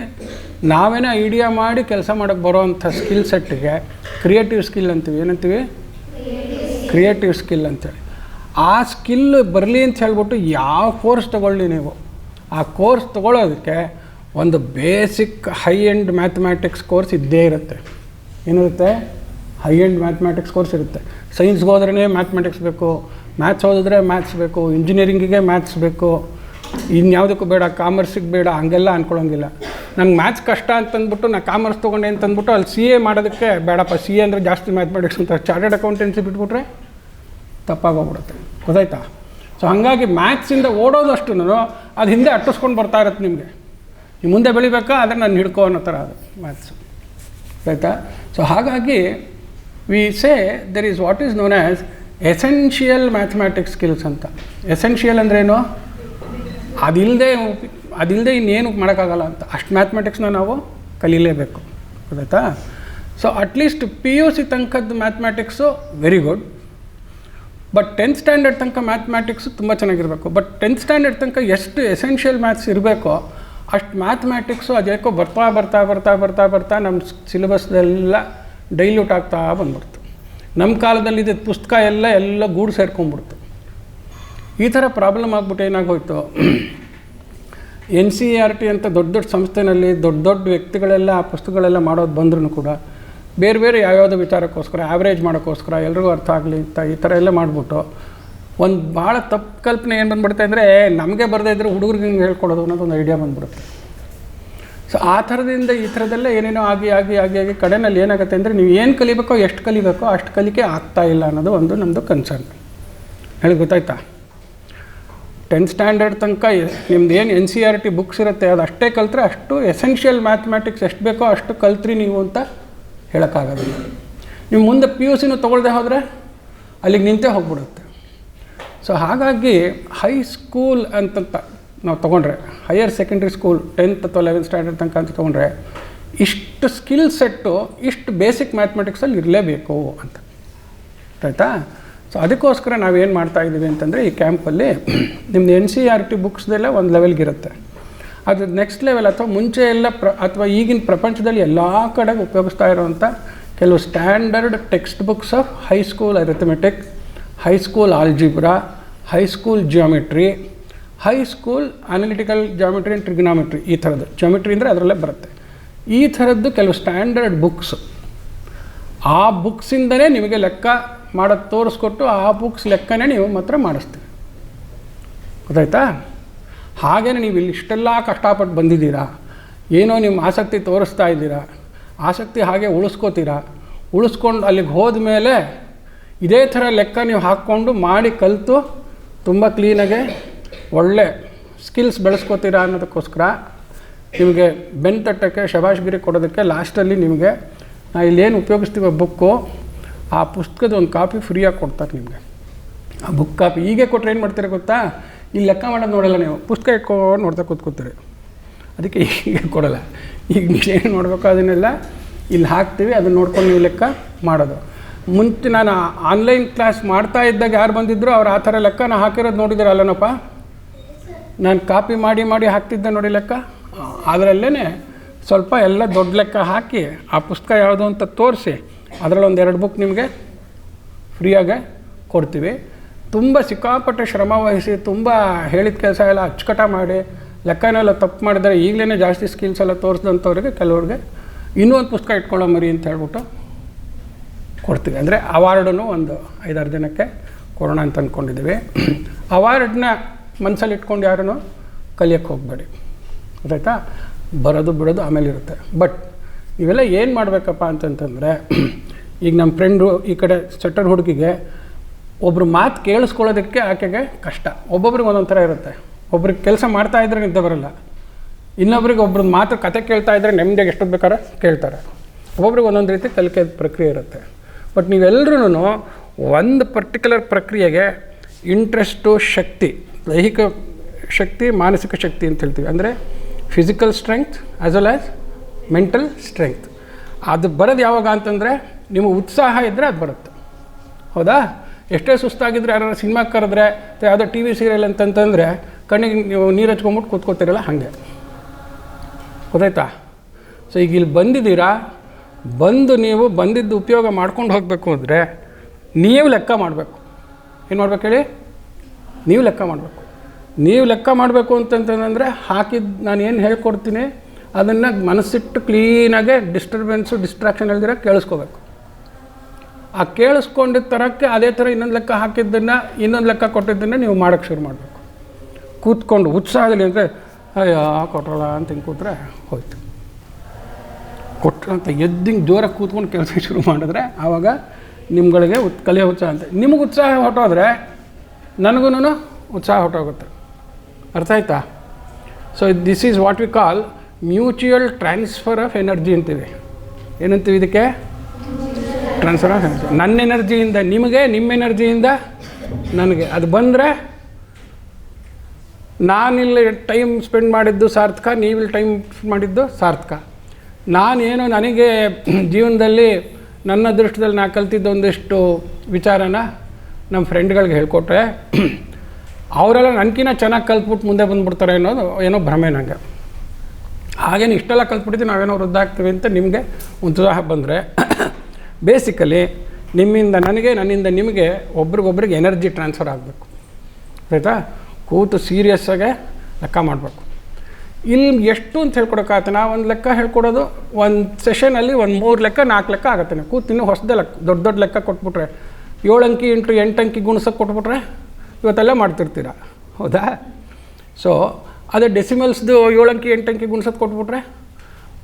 ನಾವೇನೇ ಐಡಿಯಾ ಮಾಡಿ ಕೆಲಸ ಮಾಡೋಕ್ಕೆ ಬರೋವಂಥ ಸ್ಕಿಲ್ ಸೆಟ್ಟಿಗೆ ಕ್ರಿಯೇಟಿವ್ ಸ್ಕಿಲ್ ಅಂತೀವಿ. ಏನಂತೀವಿ? ಕ್ರಿಯೇಟಿವ್ ಸ್ಕಿಲ್ ಅಂತೇಳಿ. ಆ ಸ್ಕಿಲ್ ಬರಲಿ ಅಂತ ಹೇಳ್ಬಿಟ್ಟು ಯಾವ ಕೋರ್ಸ್ ತೊಗೊಳ್ಳಿ ನೀವು, ಆ ಕೋರ್ಸ್ ತೊಗೊಳ್ಳೋದಕ್ಕೆ ಒಂದು basic high end mathematics course ಇದ್ದೇ ಇರುತ್ತೆ. ಏನಿರುತ್ತೆ? ಹೈ ಎಂಡ್ ಮ್ಯಾಥಮ್ಯಾಟಿಕ್ಸ್ ಕೋರ್ಸ್ ಇರುತ್ತೆ. ಸೈನ್ಸ್ಗೆ ಹೋದ್ರೇ ಮ್ಯಾಥಮೆಟಿಕ್ಸ್ ಬೇಕು, ಮ್ಯಾಥ್ಸ್ ಓದಿದ್ರೆ ಮ್ಯಾಥ್ಸ್ ಬೇಕು, ಇಂಜಿನಿಯರಿಂಗಿಗೆ ಮ್ಯಾಥ್ಸ್ ಬೇಕು, ಇನ್ಯಾವುದಕ್ಕೂ ಬೇಡ, ಕಾಮರ್ಸಿಗೆ ಬೇಡ, ಹಂಗೆಲ್ಲ ಅಂದ್ಕೊಳ್ಳೋಂಗಿಲ್ಲ. ನಂಗೆ ಮ್ಯಾಥ್ಸ್ ಕಷ್ಟ ಅಂತಂದ್ಬಿಟ್ಟು ನಾನು ಕಾಮರ್ಸ್ ತೊಗೊಂಡೆ ಅಂತಂದ್ಬಿಟ್ಟು ಅಲ್ಲಿ CA ಮಾಡೋದಕ್ಕೆ ಬೇಡಪ್ಪ, CA ಅಂದರೆ ಜಾಸ್ತಿ ಮ್ಯಾಥಮೆಟಿಕ್ಸ್ ಅಂತ ಚಾರ್ಟೆಡ್ ಅಕೌಂಟೆನ್ಸಿ ಬಿಟ್ಬಿಟ್ರೆ ತಪ್ಪಾಗೋಗ್ಬಿಡುತ್ತೆ. ಗೊತ್ತಾಯ್ತಾ? ಸೊ ಹಾಗಾಗಿ ಮ್ಯಾಥ್ಸಿಂದ ಓಡೋದಷ್ಟು ಅದು ಹಿಂದೆ ಅಟ್ಟಿಸ್ಕೊಂಡು ಬರ್ತಾ ಇರುತ್ತೆ ನಿಮಗೆ. ನೀವು ಮುಂದೆ ಬೆಳಿಬೇಕಾ ಆದರೆ ನಾನು ಹಿಡ್ಕೋ ಅನ್ನೋ ಥರ ಅದು ಮ್ಯಾಥ್ಸು. ಆಯಿತಾ? ಸೊ ಹಾಗಾಗಿ we say there is what is known as essential mathematics skills ಅಂತ. ಎಸೆನ್ಷಿಯಲ್ ಅಂದ್ರೇನು? ಅದಿಲ್ಲದೆ ಇನ್ನೇನು ಮಾಡೋಕ್ಕಾಗಲ್ಲ ಅಂತ. ಅಷ್ಟು ಮ್ಯಾಥಮೆಟಿಕ್ಸ್ನ ನಾವು ಕಲೀಲೇಬೇಕು. ಗೊತ್ತಾಯ್ತಾ? ಸೊ ಅಟ್ಲೀಸ್ಟ್ PUC ತನಕದ್ದು mathematics very good. But 10th standard ತನಕ ಮ್ಯಾಥಮ್ಯಾಟಿಕ್ಸು ತುಂಬ ಚೆನ್ನಾಗಿರಬೇಕು. ಬಟ್ 10th ಸ್ಟ್ಯಾಂಡರ್ಡ್ ತನಕ ಎಷ್ಟು ಎಸೆನ್ಷಿಯಲ್ ಮ್ಯಾಥ್ಸ್ ಇರಬೇಕೋ ಅಷ್ಟು ಮ್ಯಾಥಮ್ಯಾಟಿಕ್ಸು ಅದೇಕೋ ಬರ್ತಾ ನಮ್ಮ ಸಿಲೆಬಸ್ದೆಲ್ಲ ಡೈಲ್ಯೂಟ್ ಆಗ್ತಾ ಬಂದ್ಬಿಡ್ತು. ನಮ್ಮ ಕಾಲದಲ್ಲಿದ್ದ ಪುಸ್ತಕ ಎಲ್ಲ ಗೂಡು ಸೇರ್ಕೊಂಡ್ಬಿಡ್ತು. ಈ ಥರ ಪ್ರಾಬ್ಲಮ್ ಆಗ್ಬಿಟ್ಟು ಏನಾಗೋಯ್ತು, NCERT ಅಂತ ದೊಡ್ಡ ಸಂಸ್ಥೆನಲ್ಲಿ ದೊಡ್ಡ ವ್ಯಕ್ತಿಗಳೆಲ್ಲ ಆ ಪುಸ್ತಕಗಳೆಲ್ಲ ಮಾಡೋದು ಬಂದ್ರೂ ಕೂಡ ಬೇರೆ ಯಾವ್ಯಾವುದೋ ವಿಚಾರಕ್ಕೋಸ್ಕರ ಆ್ಯಾವ್ರೇಜ್ ಮಾಡೋಕ್ಕೋಸ್ಕರ ಎಲ್ರಿಗೂ ಅರ್ಥ ಆಗಲಿ ಅಂತ ಈ ಥರ ಎಲ್ಲ ಮಾಡಿಬಿಟ್ಟು ಒಂದು ಭಾಳ ತಪ್ಪು ಕಲ್ಪನೆ ಏನು ಬಂದ್ಬಿಡುತ್ತೆ ಅಂದರೆ ನಮಗೆ ಬರದೇ ಇದ್ದರೆ ಹುಡುಗರಿಗೆ ಹಿಂಗೆ ಹೇಳ್ಕೊಡೋದು ಅನ್ನೋದೊಂದು ಐಡಿಯಾ ಬಂದ್ಬಿಡುತ್ತೆ. ಸೊ ಆ ಥರದಿಂದ ಈ ಥರದೆಲ್ಲ ಏನೇನೋ ಆಗಿ ಕಡೆಯಲ್ಲಿ ಏನಾಗುತ್ತೆ ಅಂದರೆ ನೀವು ಏನು ಕಲಿಬೇಕೋ ಎಷ್ಟು ಕಲಿಬೇಕೋ ಅಷ್ಟು ಕಲಿಕೆ ಆಗ್ತಾಯಿಲ್ಲ ಅನ್ನೋದು ಒಂದು ನಮ್ಮದು ಕನ್ಸರ್ನ್. ಹೇಳಿ ಗೊತ್ತಾಯ್ತಾ? 10th ಸ್ಟ್ಯಾಂಡರ್ಡ್ ತನಕ ನಿಮ್ದು ಏನು NCERT ಬುಕ್ಸ್ ಇರುತ್ತೆ ಅದು ಅಷ್ಟೇ ಕಲ್ತ್ರೆ ಅಷ್ಟು ಎಸೆನ್ಷಿಯಲ್ ಮ್ಯಾಥಮ್ಯಾಟಿಕ್ಸ್ ಎಷ್ಟು ಬೇಕೋ ಅಷ್ಟು ಕಲ್ತ್ರಿ ನೀವು ಅಂತ ಹೇಳೋಕ್ಕಾಗೋದಿಲ್ಲ. ನೀವು ಮುಂದೆ PUCನೂ ತೊಗೊಳ್ದೆ ಹೋದರೆ ಅಲ್ಲಿಗೆ ನಿಂತೇ ಹೋಗ್ಬಿಡುತ್ತೆ. ಸೊ ಹಾಗಾಗಿ ಹೈಸ್ಕೂಲ್ ಅಂತಂತ ನಾವು ತೊಗೊಂಡ್ರೆ, ಹೈಯರ್ ಸೆಕೆಂಡ್ರಿ ಸ್ಕೂಲ್ 10th ಅಥವಾ 11th ಸ್ಟ್ಯಾಂಡರ್ಡ್ ತನಕ ಅಂತ ತೊಗೊಂಡ್ರೆ ಇಷ್ಟು ಸ್ಕಿಲ್ ಸೆಟ್ಟು ಇಷ್ಟು ಬೇಸಿಕ್ ಮ್ಯಾಥಮೆಟಿಕ್ಸಲ್ಲಿ ಇರಲೇಬೇಕು ಅಂತ. ಆಯಿತಾ? ಸೊ ಅದಕ್ಕೋಸ್ಕರ ನಾವೇನು ಮಾಡ್ತಾಯಿದ್ದೀವಿ ಅಂತಂದರೆ ಈ ಕ್ಯಾಂಪಲ್ಲಿ ನಿಮ್ಮದು NCERT ಬುಕ್ಸ್ದೆಲ್ಲ ಒಂದು ಲೆವೆಲ್ಗಿರುತ್ತೆ. ಅದು ನೆಕ್ಸ್ಟ್ ಲೆವೆಲ್ ಅಥವಾ ಮುಂಚೆ ಎಲ್ಲ ಅಥವಾ ಈಗಿನ ಪ್ರಪಂಚದಲ್ಲಿ ಎಲ್ಲ ಕಡೆಗೆ ಉಪಯೋಗಿಸ್ತಾ ಇರೋವಂಥ ಕೆಲವು standard text books of high school arithmetic, high school algebra, high school geometry, high school analytical geometry and trigonometry, ಈ ಥರದ್ದು ಜಿಯೋಮೆಟ್ರಿ ಅಂದರೆ ಅದರಲ್ಲೇ ಬರುತ್ತೆ. ಈ ಥರದ್ದು ಕೆಲವು ಸ್ಟ್ಯಾಂಡರ್ಡ್ ಬುಕ್ಸ್, ಆ ಬುಕ್ಸಿಂದಲೇ ನಿಮಗೆ ಲೆಕ್ಕ ಮಾಡೋದು ತೋರಿಸ್ಕೊಟ್ಟು ಆ ಬುಕ್ಸ್ ಲೆಕ್ಕನೇ ನೀವು ಮಾತ್ರ ಮಾಡಿಸ್ತೀವಿ. ಗೊತ್ತಾಯ್ತಾ? ಹಾಗೇ ನೀವು ಇಲ್ಲಿ ಇಷ್ಟೆಲ್ಲ ಕಷ್ಟಪಟ್ಟು ಬಂದಿದ್ದೀರಾ, ಏನೋ ನಿಮ್ಮ ಆಸಕ್ತಿ ತೋರಿಸ್ತಾ ಇದ್ದೀರಾ, ಆಸಕ್ತಿ ಹಾಗೆ ಉಳಿಸ್ಕೊಂಡು ಅಲ್ಲಿಗೆ ಹೋದ ಮೇಲೆ ಇದೇ ಥರ ಲೆಕ್ಕ ನೀವು ಹಾಕ್ಕೊಂಡು ಮಾಡಿ ಕಲಿತು ತುಂಬ ಕ್ಲೀನಾಗೆ ಒಳ್ಳೆ ಸ್ಕಿಲ್ಸ್ ಬೆಳೆಸ್ಕೋತೀರಾ ಅನ್ನೋದಕ್ಕೋಸ್ಕರ ನಿಮಗೆ ಬೆನ್ನು ತಟ್ಟಕ್ಕೆ ಶಬಾಷ್ಗಿರಿ ಕೊಡೋದಕ್ಕೆ ಲಾಸ್ಟಲ್ಲಿ ನಿಮಗೆ ಇಲ್ಲೇನು ಉಪಯೋಗಿಸ್ತೀವಿ ಬುಕ್ಕು, ಆ ಪುಸ್ತಕದ ಒಂದು ಕಾಪಿ ಫ್ರೀಯಾಗಿ ಕೊಡ್ತಾರೆ ನಿಮಗೆ. ಆ ಬುಕ್ ಕಾಪಿ ಹೀಗೆ ಕೊಟ್ಟರೆ ಏನು ಮಾಡ್ತೀರಿ ಗೊತ್ತಾ? ಇಲ್ಲಿ ಲೆಕ್ಕ ಮಾಡೋದು ನೋಡೋಲ್ಲ, ನೀವು ಪುಸ್ತಕ ಇಟ್ಕೊಂಡು ನೋಡ್ತಾ ಕೂತ್ಕೋತೀರಿ. ಅದಕ್ಕೆ ಹೀಗೆ ಕೊಡೋಲ್ಲ. ಈಗ ಏನು ನೋಡಬೇಕು ಅದನ್ನೆಲ್ಲ ಇಲ್ಲಿ ಹಾಕ್ತೀವಿ, ಅದನ್ನು ನೋಡ್ಕೊಂಡು ನೀವು ಲೆಕ್ಕ ಮಾಡೋದು. ಮುಂಚೆ ನಾನು ಆನ್ಲೈನ್ ಕ್ಲಾಸ್ ಮಾಡ್ತಾ ಇದ್ದಾಗ ಯಾರು ಬಂದಿದ್ರು ಅವ್ರು ಆ ಥರ ಲೆಕ್ಕ ನಾನು ಹಾಕಿರೋದು ನೋಡಿದ್ದೀರಲ್ಲನಪ್ಪ. ನಾನು ಕಾಪಿ ಮಾಡಿ ಹಾಕ್ತಿದ್ದೆ ನೋಡಿ ಲೆಕ್ಕ. ಅದರಲ್ಲೇ ಸ್ವಲ್ಪ ಎಲ್ಲ ದೊಡ್ಡ ಲೆಕ್ಕ ಹಾಕಿ ಆ ಪುಸ್ತಕ ಯಾವುದು ಅಂತ ತೋರಿಸಿ ಅದರಲ್ಲಿ ಒಂದು 2 ಬುಕ್ ನಿಮಗೆ ಫ್ರೀಯಾಗೆ ಕೊಡ್ತೀವಿ. ತುಂಬ ಸಿಕ್ಕಾಪಟ್ಟೆ ಶ್ರಮ ವಹಿಸಿ ತುಂಬ ಹೇಳಿದ ಕೆಲಸ ಎಲ್ಲ ಅಚ್ಚುಕಟ್ಟ ಮಾಡಿ ಲೆಕ್ಕನೆಲ್ಲ ತಪ್ಪು ಮಾಡಿದರೆ ಈಗಲೇ ಜಾಸ್ತಿ ಸ್ಕಿಲ್ಸ್ ಎಲ್ಲ ತೋರಿಸಿದಂಥವ್ರಿಗೆ ಕೆಲವ್ರಿಗೆ ಇನ್ನೂ ಒಂದು ಪುಸ್ತಕ ಇಟ್ಕೊಳ್ಳೋ ಮರಿ ಅಂತ ಹೇಳ್ಬಿಟ್ಟು ಕೊಡ್ತೀವಿ. ಅಂದರೆ ಅವಾರ್ಡನ್ನು ಒಂದು 5-6 ಜನಕ್ಕೆ ಕೊಡೋಣ ಅಂತ ಅಂದ್ಕೊಂಡಿದ್ದೀವಿ. ಅವಾರ್ಡನ್ನ ಮನಸ್ಸಲ್ಲಿ ಇಟ್ಕೊಂಡು ಯಾರೂ ಕಲಿಯೋಕ್ಕೆ ಹೋಗಬೇಡಿ. ಗೊತ್ತಾಯ್ತಾ? ಬರೋದು ಬಿಡೋದು ಆಮೇಲೆ ಇರುತ್ತೆ. ಬಟ್ ಇವೆಲ್ಲ ಏನು ಮಾಡಬೇಕಪ್ಪ ಅಂತಂತಂದರೆ, ಈಗ ನಮ್ಮ ಫ್ರೆಂಡು ಈ ಕಡೆ ಸೆಟ್ಟರ್ ಹುಡುಗಿಗೆ ಒಬ್ಬರು ಮಾತು ಕೇಳಿಸ್ಕೊಳ್ಳೋದಕ್ಕೆ ಆಕೆಗೆ ಕಷ್ಟ. ಒಬ್ಬೊಬ್ರಿಗೆ ಒಂದೊಂದು ಥರ ಇರುತ್ತೆ. ಒಬ್ರಿಗೆ ಕೆಲಸ ಮಾಡ್ತಾಯಿದ್ರೆ ನಿದ್ದೆ ಬರೋಲ್ಲ, ಇನ್ನೊಬ್ರಿಗೆ ಒಬ್ರದ್ದು ಮಾತು ಕತೆ ಕೇಳ್ತಾ ಇದ್ದರೆ ನೆಮ್ಮದಿಯಾಗಿ ಎಷ್ಟೊತ್ತು ಬೇಕಾದ್ರೆ ಕೇಳ್ತಾರೆ. ಒಬ್ಬೊಬ್ರಿಗೆ ಒಂದೊಂದು ರೀತಿ ಕಲಿಕೆ ಪ್ರಕ್ರಿಯೆ ಇರುತ್ತೆ. ಬಟ್ ನೀವೆಲ್ಲರೂ ಒಂದು ಪರ್ಟಿಕ್ಯುಲರ್ ಪ್ರಕ್ರಿಯೆಗೆ ಇಂಟ್ರೆಸ್ಟು, ಶಕ್ತಿ, ದೈಹಿಕ ಶಕ್ತಿ, ಮಾನಸಿಕ ಶಕ್ತಿ ಅಂತ ಹೇಳ್ತೀವಿ. ಅಂದರೆ physical strength as well as mental strength. ಅದು ಬರೋದು ಯಾವಾಗ ಅಂತಂದರೆ ನಿಮ್ಮ ಉತ್ಸಾಹ ಇದ್ದರೆ ಅದು ಬರುತ್ತೆ. ಹೌದಾ? ಎಷ್ಟೇ ಸುಸ್ತಾಗಿದ್ದರೆ ಯಾರು ಸಿನಿಮಾಗೆ ಕರೆದ್ರೆ ಅಥವಾ ಯಾವುದೋ TV ಸೀರಿಯಲ್ ಅಂತಂತಂದರೆ ಕಣ್ಣಿಗೆ ನೀವು ನೀರು ಹಚ್ಕೊಂಬಿಟ್ಟು ಕೂತ್ಕೋತಿರಲ್ಲ, ಹಾಗೆ. ಗೊತ್ತಾಯ್ತಾ? ಸೊ ಈಗ ಇಲ್ಲಿ ಬಂದಿದ್ದೀರಾ, ಬಂದು ನೀವು ಬಂದಿದ್ದು ಉಪಯೋಗ ಮಾಡ್ಕೊಂಡು ಹೋಗಬೇಕು ಅಂದರೆ ನೀವು ಲೆಕ್ಕ ಮಾಡಬೇಕು. ಏನು ಮಾಡ್ಬೇಕು ಹೇಳಿ? ನೀವು ಲೆಕ್ಕ ಮಾಡಬೇಕು. ನೀವು ಲೆಕ್ಕ ಮಾಡಬೇಕು ಅಂತಂತಂದರೆ ಹಾಕಿದ್ದು ನಾನು ಏನು ಹೇಳ್ಕೊಡ್ತೀನಿ ಅದನ್ನು ಮನಸ್ಸಿಟ್ಟು ಕ್ಲೀನಾಗೆ ಡಿಸ್ಟರ್ಬೆನ್ಸು ಡಿಸ್ಟ್ರಾಕ್ಷನ್ ಇಲ್ದಿರ ಕೇಳಿಸ್ಕೋಬೇಕು. ಆ ಕೇಳಿಸ್ಕೊಂಡಿದ್ದ ಥರಕ್ಕೆ ಅದೇ ಥರ ಇನ್ನೊಂದು ಲೆಕ್ಕ ಹಾಕಿದ್ದನ್ನು ಇನ್ನೊಂದು ಲೆಕ್ಕ ಕೊಟ್ಟಿದ್ದನ್ನು ನೀವು ಮಾಡೋಕ್ಕೆ ಶುರು ಮಾಡಬೇಕು. ಕೂತ್ಕೊಂಡು ಉತ್ಸಾಹದಲ್ಲಿ ಅಂದರೆ ಅಯ್ಯೋ ಕೊಟ್ರಲ್ಲ ಅಂತ ಹಿಂಗೆ ಕೂತ್ರೆ ಹೋಯ್ತು. ಕೊಟ್ಟರಂತ ಎದ್ದಿಂಗೆ ಜೋರಾಗಿ ಕೂತ್ಕೊಂಡು ಕೆಲಸ ಶುರು ಮಾಡಿದ್ರೆ ಆವಾಗ ನಿಮ್ಗಳಿಗೆ ಕಲಿಯೋ ಉತ್ಸಾಹ ಅಂತ. ನಿಮಗೆ ಉತ್ಸಾಹ ಹೊಟ್ಟೋದ್ರೆ ನನಗೂ ಉತ್ಸಾಹ ಹೊಟ್ಟೋಗುತ್ತೆ. ಅರ್ಥ ಆಯ್ತಾ? So this is what we call mutual transfer of energy ಅಂತೀವಿ. ಏನಂತೀವಿ ಇದಕ್ಕೆ? Transfer of energy. ನನ್ನ ಎನರ್ಜಿಯಿಂದ ನಿಮಗೆ, ನಿಮ್ಮ ಎನರ್ಜಿಯಿಂದ ನನಗೆ. ಅದು ಬಂದರೆ ನಾನಿಲ್ಲಿ ಟೈಮ್ ಸ್ಪೆಂಡ್ ಮಾಡಿದ್ದು ಸಾರ್ಥಕ, ನೀವಿಲ್ಲಿ ಟೈಮ್ ಮಾಡಿದ್ದು ಸಾರ್ಥಕ. ನಾನೇನು ನನಗೆ ಜೀವನದಲ್ಲಿ ನನ್ನ ದೃಷ್ಟದಲ್ಲಿ ನಾನು ಕಲ್ತಿದ್ದು ಒಂದಿಷ್ಟು ವಿಚಾರನ ನಮ್ಮ ಫ್ರೆಂಡ್ಗಳಿಗೆ ಹೇಳ್ಕೊಟ್ರೆ ಅವರೆಲ್ಲ ನನಗಿನ್ನ ಚೆನ್ನಾಗಿ ಕಲ್ತ್ಬಿಟ್ಟು ಮುಂದೆ ಬಂದುಬಿಡ್ತಾರೆ ಅನ್ನೋದು ಏನೋ ಭ್ರಮೆ ನನಗೆ. ಹಾಗೇನು ಇಷ್ಟೆಲ್ಲ ಕಲ್ತ್ಬಿಟ್ಟಿದ್ದು ನಾವೇನೋ ವೃದ್ಧಾಗ್ತೀವಿ ಅಂತ ನಿಮಗೆ ಉತ್ಸಾಹ ಬಂದರೆ ಬೇಸಿಕಲಿ ನಿಮ್ಮಿಂದ ನನಗೆ, ನನ್ನಿಂದ ನಿಮಗೆ ಒಬ್ರಿಗೊಬ್ರಿಗೆ ಎನರ್ಜಿ ಟ್ರಾನ್ಸ್ಫರ್ ಆಗಬೇಕು. ಆಯಿತಾ? ಕೂತು ಸೀರಿಯಸ್ಸಾಗೆ ಲೆಕ್ಕ ಮಾಡಬೇಕು. ಇಲ್ಲಿ ಎಷ್ಟು ಅಂತ ಹೇಳ್ಕೊಡೋಕ್ಕಾಗತ್ತೆ? ನಾವು ಒಂದು ಲೆಕ್ಕ ಹೇಳ್ಕೊಡೋದು ಒಂದು ಸೆಷನಲ್ಲಿ ಒಂದು 3 ಲೆಕ್ಕ 4 ಲೆಕ್ಕ ಆಗುತ್ತೆ. ನಾವು ಕೂತು ಇನ್ನೂ ಹೊಸದೇ ಲೆಕ್ಕ ದೊಡ್ಡ ಲೆಕ್ಕ ಕೊಟ್ಬಿಟ್ರೆ 7 ಅಂಕಿ ಇಂಟು 8 ಅಂಕಿ ಗುಣಿಸೋಕೆ ಕೊಟ್ಬಿಟ್ರೆ ಇವತ್ತೆಲ್ಲ ಮಾಡ್ತಿರ್ತೀರ, ಹೌದಾ? ಸೊ ಅದೇ ಡೆಸಿಮಲ್ಸ್ದು 7 ಅಂಕಿ 8 ಅಂಕಿ ಗುಣಿಸೋದು ಕೊಟ್ಬಿಟ್ರೆ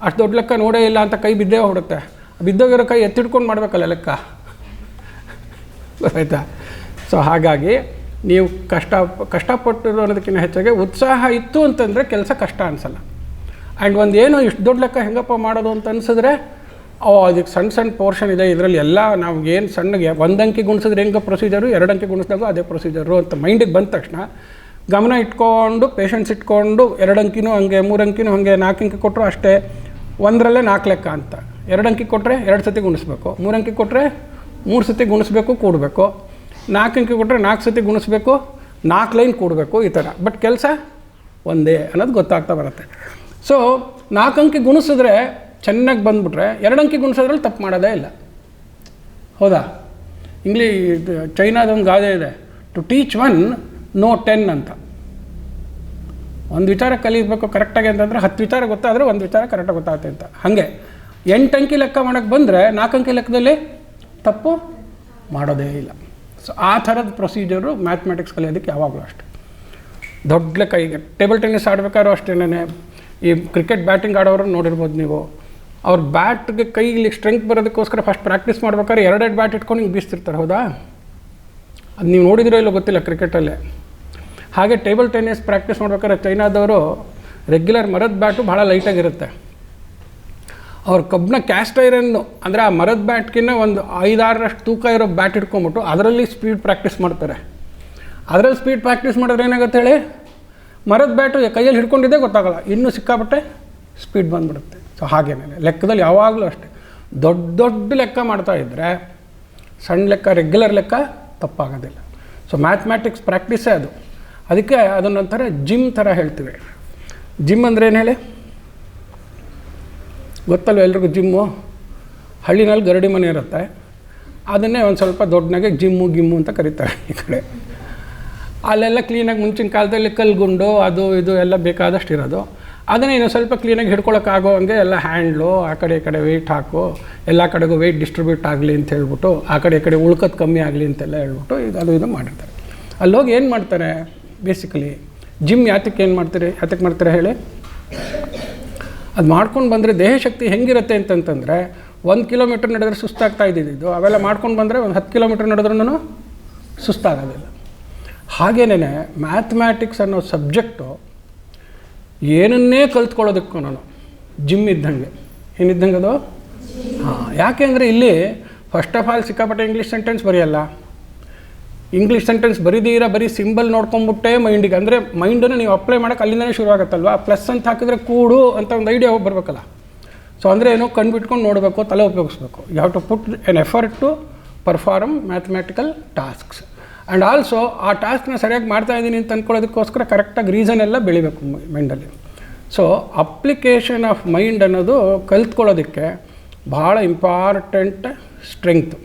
ಅಷ್ಟು ದೊಡ್ಡ ಲೆಕ್ಕ ನೋಡೇ ಇಲ್ಲ ಅಂತ ಕೈ ಬಿದ್ದೇ ಹೊಡುತ್ತೆ. ಬಿದ್ದೋಗಿರೋ ಕೈ ಎತ್ತಿಡ್ಕೊಂಡು ಮಾಡಬೇಕಲ್ಲ ಲೆಕ್ಕ, ಆಯಿತಾ? ಸೊ ಹಾಗಾಗಿ ನೀವು ಕಷ್ಟಪಟ್ಟಿರೋ ಅನ್ನೋದಕ್ಕಿಂತ ಹೆಚ್ಚಾಗಿ ಉತ್ಸಾಹ ಇತ್ತು ಅಂತಂದರೆ ಕೆಲಸ ಕಷ್ಟ ಅನಿಸಲ್ಲ. ಆ್ಯಂಡ್ ಒಂದು ಏನೋ ಇಷ್ಟು ದೊಡ್ಡ ಲೆಕ್ಕ ಹೆಂಗಪ್ಪ ಮಾಡೋದು ಅಂತ ಅನಿಸಿದ್ರೆ ಅದಕ್ಕೆ ಸಣ್ಣ ಪೋರ್ಷನ್ ಇದೆ. ಇದರಲ್ಲಿ ಎಲ್ಲ ನಾವು ಏನು ಸಣ್ಣಗೆ 1 ಅಂಕಿ ಗುಣಿಸಿದ್ರೆ ಹೆಂಗೆ ಪ್ರೊಸೀಜರು, 2 ಅಂಕಿ ಗುಣಿಸಿದಾಗ ಅದೇ ಪ್ರೊಸೀಜರು ಅಂತ ಮೈಂಡಿಗೆ ಬಂದ ತಕ್ಷಣ ಗಮನ ಇಟ್ಕೊಂಡು ಪೇಷನ್ಸ್ ಇಟ್ಕೊಂಡು 2 ಅಂಕಿನೂ ಹಂಗೆ, 3 ಅಂಕಿನೂ ಹಾಗೆ, 4 ಅಂಕಿ ಕೊಟ್ಟರು ಅಷ್ಟೇ, 1ರಲ್ಲೇ 4 ಲೆಕ್ಕ ಅಂತ. 2 ಅಂಕಿ ಕೊಟ್ಟರೆ 2 ಸತಿ ಗುಣಿಸ್ಬೇಕು, 3 ಅಂಕಿ ಕೊಟ್ಟರೆ 3 ಸತಿ ಗುಣಿಸ್ಬೇಕು ಕೂಡಬೇಕು, 4 ಅಂಕಿ ಕೊಟ್ಟರೆ 4 ಸತಿ ಗುಣಿಸ್ಬೇಕು, 4 ಲೈನ್ ಕೂಡಬೇಕು, ಈ ಥರ. ಬಟ್ ಕೆಲಸ ಒಂದೇ ಅನ್ನೋದು ಗೊತ್ತಾಗ್ತಾ ಬರುತ್ತೆ. ಸೊ 4 ಅಂಕಿ ಗುಣಿಸಿದ್ರೆ ಚೆನ್ನಾಗಿ ಬಂದುಬಿಟ್ರೆ 2 ಅಂಕಿ ಗುಣಿಸೋದ್ರಲ್ಲಿ ತಪ್ಪು ಮಾಡೋದೇ ಇಲ್ಲ, ಹೌದಾ? ಚೈನಾದೊಂದು ಗಾದೆ ಇದೆ, ಟು ಟೀಚ್ 1 ನೋ 10 ಅಂತ. ಒಂದು ವಿಚಾರ ಕಲಿಬೇಕು ಕರೆಕ್ಟಾಗಿ ಅಂತಂದರೆ 10 ವಿಚಾರ ಗೊತ್ತಾದರೆ 1 ವಿಚಾರ ಕರೆಕ್ಟಾಗಿ ಗೊತ್ತಾಗುತ್ತೆ ಅಂತ. ಹಾಗೆ 8 ಅಂಕಿ ಲೆಕ್ಕ ಮಾಡೋಕ್ಕೆ ಬಂದರೆ 4 ಅಂಕಿ ಲೆಕ್ಕದಲ್ಲಿ ತಪ್ಪು ಮಾಡೋದೇ ಇಲ್ಲ. ಸೊ ಆ ಥರದ ಪ್ರೊಸೀಜರು ಮ್ಯಾಥಮೆಟಿಕ್ಸ್ ಕಲಿಯೋದಕ್ಕೆ ಯಾವಾಗಲೂ ಅಷ್ಟೇ. ದೊಡ್ಡ ಲೆಕ್ಕ ಈಗ ಟೇಬಲ್ ಟೆನ್ನಿಸ್ ಆಡಬೇಕಾದ್ರೂ ಅಷ್ಟೇನೆ. ಈ ಕ್ರಿಕೆಟ್ ಬ್ಯಾಟಿಂಗ್ ಆಡೋರು ನೋಡಿರ್ಬೋದು ನೀವು. ಅವ್ರ ಬ್ಯಾಟ್ಗೆ ಕೈಲಿ ಸ್ಟ್ರೆಂತ್ ಬರೋದಕ್ಕೋಸ್ಕರ ಫಸ್ಟ್ ಪ್ರಾಕ್ಟೀಸ್ ಮಾಡ್ಬೇಕಾದ್ರೆ 2 ಬ್ಯಾಟ್ ಇಟ್ಕೊಂಡು ಹಿಂಗೆ ಬೀಸ್ತಿರ್ತಾರೆ, ಹೌದಾ? ಅದು ನೀವು ನೋಡಿದಿರೋ ಇಲ್ಲೋ ಗೊತ್ತಿಲ್ಲ ಕ್ರಿಕೆಟಲ್ಲೇ. ಹಾಗೆ ಟೇಬಲ್ ಟೆನ್ನಿಸ್ ಪ್ರಾಕ್ಟೀಸ್ ಮಾಡ್ಬೇಕಾದ್ರೆ ಚೈನಾದವರು ರೆಗ್ಯುಲರ್ ಮರದ ಬ್ಯಾಟು ಭಾಳ ಲೈಟಾಗಿರುತ್ತೆ. ಅವ್ರ ಕಬ್ಬಿಣ ಕ್ಯಾಸ್ಟ್ ಐರನ್ನು ಅಂದರೆ ಆ ಮರದ ಬ್ಯಾಟ್ಗಿನ್ನ ಒಂದು 5-6ರಷ್ಟು ತೂಕ ಇರೋ ಬ್ಯಾಟ್ ಇಟ್ಕೊಂಬಿಟ್ಟು ಅದರಲ್ಲಿ ಸ್ಪೀಡ್ ಪ್ರಾಕ್ಟೀಸ್ ಮಾಡ್ತಾರೆ. ಅದರಲ್ಲಿ ಸ್ಪೀಡ್ ಪ್ರಾಕ್ಟೀಸ್ ಮಾಡಿದ್ರೆ ಏನಾಗುತ್ತೆ ಹೇಳಿ, ಮರದ ಬ್ಯಾಟು ಕೈಯಲ್ಲಿ ಹಿಡ್ಕೊಂಡಿದ್ದೇ ಗೊತ್ತಾಗಲ್ಲ, ಇನ್ನೂ ಸಿಕ್ಕಾಬಿಟ್ಟೆ ಸ್ಪೀಡ್ ಬಂದುಬಿಡುತ್ತೆ. ಸೊ ಹಾಗೇನೆ ಲೆಕ್ಕದಲ್ಲಿ ಯಾವಾಗಲೂ ಅಷ್ಟೇ, ದೊಡ್ಡ ಲೆಕ್ಕ ಮಾಡ್ತಾಯಿದ್ರೆ ಸಣ್ಣ ಲೆಕ್ಕ ರೆಗ್ಯುಲರ್ ಲೆಕ್ಕ ತಪ್ಪಾಗೋದಿಲ್ಲ. ಸೊ ಮ್ಯಾಥಮ್ಯಾಟಿಕ್ಸ್ ಪ್ರಾಕ್ಟೀಸೇ ಅದು. ಅದಕ್ಕೆ ಅದನ್ನೊಂಥರ ಜಿಮ್ ಥರ ಹೇಳ್ತೀವಿ. ಜಿಮ್ ಅಂದರೆ ಏನು ಹೇಳಿ ಗೊತ್ತಲ್ವ ಎಲ್ರಿಗೂ? ಜಿಮ್ಮು ಹಳ್ಳಿನಲ್ಲಿ ಗರಡಿ ಮನೆ ಇರುತ್ತೆ, ಅದನ್ನೇ ಒಂದು ಸ್ವಲ್ಪ ದೊಡ್ಡನಾಗೆ ಗಿಮ್ಮು ಅಂತ ಕರೀತಾರೆ ಈ ಕಡೆ. ಅಲ್ಲೆಲ್ಲ ಕ್ಲೀನಾಗಿ ಮುಂಚಿನ ಕಾಲದಲ್ಲಿ ಕಲ್ಗುಂಡು ಅದು ಇದು ಎಲ್ಲ ಬೇಕಾದಷ್ಟು ಇರೋದು. ಅದನ್ನೇ ಇನ್ನೂ ಸ್ವಲ್ಪ ಕ್ಲೀನಾಗಿ ಹಿಡ್ಕೊಳಕ್ಕಾಗೋ ಹಂಗೆ ಎಲ್ಲ ಹ್ಯಾಂಡ್ಲು ಆ ಕಡೆ ಈ ಕಡೆ ವೆಯ್ಟ್ ಹಾಕು, ಎಲ್ಲ ಕಡೆಗೂ ವೆಯ್ಟ್ ಡಿಸ್ಟ್ರಿಬ್ಯೂಟ್ ಆಗಲಿ ಅಂತ ಹೇಳ್ಬಿಟ್ಟು, ಆ ಕಡೆ ಈ ಕಡೆ ಉಳ್ಕೋದು ಕಮ್ಮಿ ಆಗಲಿ ಅಂತೆಲ್ಲ ಹೇಳ್ಬಿಟ್ಟು ಇದು ಮಾಡಿರ್ತಾರೆ. ಅಲ್ಲೋಗಿ ಏನು ಮಾಡ್ತಾರೆ ಬೇಸಿಕಲಿ ಜಿಮ್ ಯಾತಕ್ಕೆ ಮಾಡ್ತಾರೆ ಹೇಳಿ? ಅದು ಮಾಡ್ಕೊಂಡು ಬಂದರೆ ದೇಹ ಶಕ್ತಿ ಹೆಂಗಿರುತ್ತೆ ಅಂತಂತಂದರೆ 1 ಕಿಲೋಮೀಟ್ರ್ ನಡೆದ್ರೆ ಸುಸ್ತಾಗ್ತಾ ಇದ್ದಿದ್ದು ಅವೆಲ್ಲ ಮಾಡ್ಕೊಂಡು ಬಂದರೆ ಒಂದು 10 ಕಿಲೋಮೀಟ್ರ್ ನಡೆದ್ರೂ ಸುಸ್ತಾಗೋದಿಲ್ಲ. ಹಾಗೇನೇ ಮ್ಯಾಥಮ್ಯಾಟಿಕ್ಸ್ ಅನ್ನೋ ಸಬ್ಜೆಕ್ಟು ಏನನ್ನೇ ಕಲ್ತ್ಕೊಳ್ಳೋದಕ್ಕೂ ನಾನು ಜಿಮ್ ಇದ್ದಂಗೆ. ಏನಿದ್ದಂಗೆ ಅದು? ಯಾಕೆ ಅಂದರೆ ಇಲ್ಲಿ ಫಸ್ಟ್ ಆಫ್ ಆಲ್ ಸಿಕ್ಕಾಪಟ್ಟೆ ಇಂಗ್ಲೀಷ್ ಸೆಂಟೆನ್ಸ್ ಬರೆಯಲ್ಲ. ಇಂಗ್ಲೀಷ್ ಸೆಂಟೆನ್ಸ್ ಬರೀ ಸಿಂಬಲ್ ನೋಡ್ಕೊಂಬಿಟ್ಟೆ ಮೈಂಡಿಗೆ, ಅಂದರೆ ಮೈಂಡನ್ನು ನೀವು ಅಪ್ಲೈ ಮಾಡೋಕ್ಕೆ ಅಲ್ಲಿಂದನೇ ಶುರು ಆಗುತ್ತಲ್ವ. ಪ್ಲಸ್ ಅಂತ ಹಾಕಿದ್ರೆ ಕೂಡು ಅಂತ ಒಂದು ಐಡಿಯಾ ಹೋಗಿ ಬರಬೇಕಲ್ಲ. ಸೊ ಅಂದರೆ ಏನೋ ಕಂಡುಬಿಟ್ಕೊಂಡು ನೋಡಬೇಕು, ತಲೆ ಉಪಯೋಗಿಸ್ಬೇಕು. You have to put an effort to perform mathematical tasks. And also ಆ ಟಾಸ್ಕ್ನ ಸರಿಯಾಗಿ ಮಾಡ್ತಾಯಿದ್ದೀನಿ ಅಂತ ಅಂದ್ಕೊಳ್ಳೋದಕ್ಕೋಸ್ಕರ ಕರೆಕ್ಟಾಗಿ ರೀಸನ್ ಎಲ್ಲ ಬೆಳಿಬೇಕು ಮೈಂಡಲ್ಲಿ. ಸೊ ಅಪ್ಲಿಕೇಶನ್ ಆಫ್ ಮೈಂಡ್ ಅನ್ನೋದು ಕಲ್ತ್ಕೊಳ್ಳೋದಕ್ಕೆ ಭಾಳ ಇಂಪಾರ್ಟೆಂಟ್ ಸ್ಟ್ರೆಂಗ್ತು.